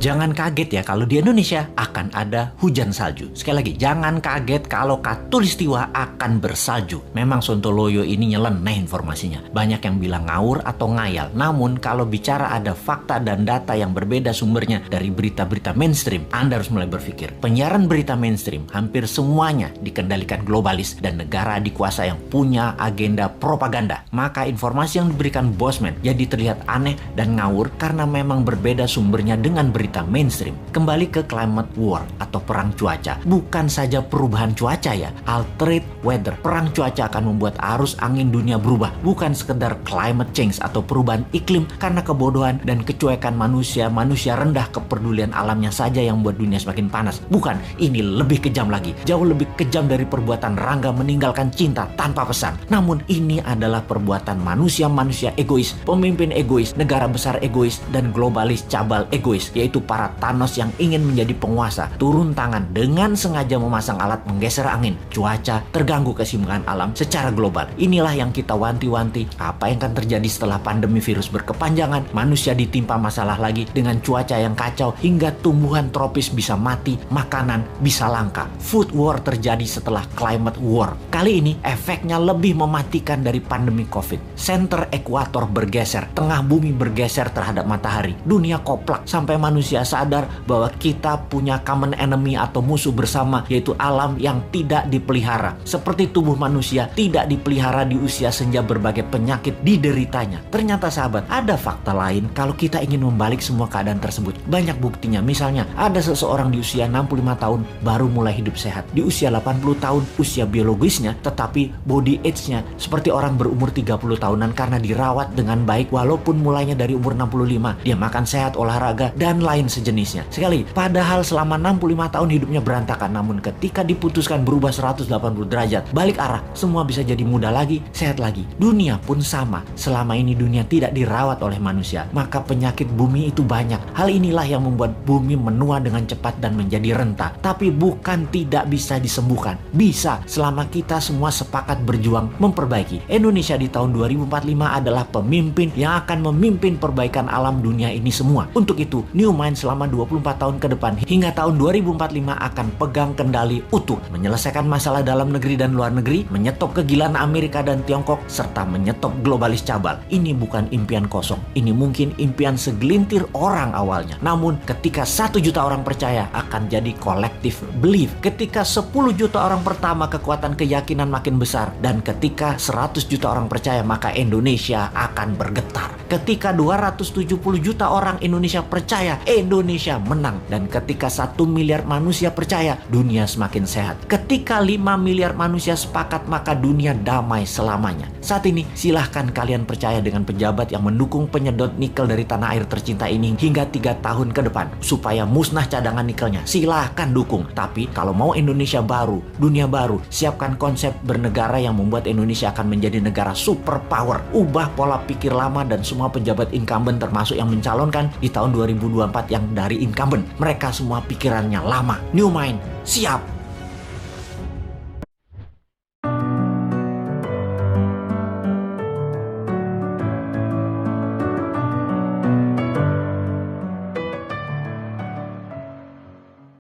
Jangan kaget ya kalau di Indonesia akan ada hujan salju. Sekali lagi, jangan kaget kalau Katulistiwa akan bersalju. Memang Sontoloyo ini nyeleneh informasinya. Banyak yang bilang ngawur atau ngayal. Namun kalau bicara ada fakta dan data yang berbeda sumbernya dari berita-berita mainstream, Anda harus mulai berpikir. Penyiaran berita mainstream hampir semuanya dikendalikan globalis dan negara dikuasa yang punya agenda propaganda. Maka informasi yang diberikan Bosman jadi terlihat aneh dan ngawur karena memang berbeda sumbernya dengan berita mainstream. Kembali ke climate war atau perang cuaca. Bukan saja perubahan cuaca ya, altered weather. Perang cuaca akan membuat arus angin dunia berubah. Bukan sekedar climate change atau perubahan iklim karena kebodohan dan kecuekan manusia rendah kepedulian alamnya saja yang membuat dunia semakin panas. Bukan, ini lebih kejam lagi. Jauh lebih kejam dari perbuatan Rangga meninggalkan cinta tanpa pesan. Namun ini adalah perbuatan manusia-manusia egois, pemimpin egois, negara besar egois, dan globalis cabal egois, yaitu para Thanos yang ingin menjadi penguasa, turun tangan dengan sengaja memasang alat menggeser angin, cuaca, terganggu keseimbangan alam secara global. Inilah yang kita wanti-wanti, apa yang akan terjadi setelah pandemi virus berkepanjangan, manusia ditimpa masalah lagi dengan cuaca yang kacau hingga tumbuhan tropis bisa mati, makanan bisa langka. Food war terjadi setelah climate war. Kali ini efeknya lebih mematikan dari pandemi COVID. Center ekuator bergeser, tengah bumi bergeser terhadap matahari. Dunia koplak sampai manusia sadar bahwa kita punya common enemy atau musuh bersama, yaitu alam yang tidak dipelihara. Seperti tubuh manusia tidak dipelihara di usia senja, berbagai penyakit dideritanya. Ternyata sahabat, ada fakta lain kalau kita ingin membalik semua keadaan tersebut. Banyak buktinya. Misalnya, ada seseorang di usia 65 tahun baru mulai hidup sehat. Di usia 80 tahun usia biologisnya, tetapi body age-nya seperti orang berumur 30 tahunan karena dirawat dengan baik walaupun mulainya dari umur 65. Dia makan sehat, olahraga, dan lain sejenisnya. Sekali, padahal selama 65 tahun hidupnya berantakan, namun ketika diputuskan berubah 180 derajat, balik arah, semua bisa jadi muda lagi, sehat lagi. Dunia pun sama. Selama ini dunia tidak dirawat oleh manusia, maka penyakit bumi itu banyak. Hal inilah yang membuat bumi menua dengan cepat dan menjadi renta. Tapi bukan tidak bisa disembuhkan. Bisa, selama kita semua sepakat berjuang memperbaiki. Indonesia di tahun 2045 adalah pemimpin yang akan memimpin perbaikan alam dunia ini semua. Untuk itu, New Mind selama 24 tahun ke depan hingga tahun 2045 akan pegang kendali utuh, menyelesaikan masalah dalam negeri dan luar negeri, menyetop kegilaan Amerika dan Tiongkok, serta menyetop globalis cabal. Ini bukan impian kosong. Ini mungkin impian segelintir orang awalnya. Namun ketika 1 juta orang percaya, akan jadi collective belief. Ketika 10 juta orang pertama, kekuatan keyakinan makin besar. Dan ketika 100 juta orang percaya, maka Indonesia akan bergetar. Ketika 270 juta orang Indonesia percaya, Indonesia menang. Dan ketika 1 miliar manusia percaya, dunia semakin sehat. Ketika 5 miliar manusia sepakat, maka dunia damai selamanya. Saat ini silahkan kalian percaya dengan pejabat yang mendukung penyedot nikel dari tanah air tercinta ini hingga 3 tahun ke depan supaya musnah cadangan nikelnya. Silahkan dukung. Tapi kalau mau Indonesia baru, dunia baru, siapkan konsep bernegara yang membuat Indonesia akan menjadi negara superpower. Ubah pola pikir lama dan semua pejabat incumbent termasuk yang mencalonkan di tahun 2024 yang dari incumbent. Mereka semua pikirannya lama. New Mind, siap.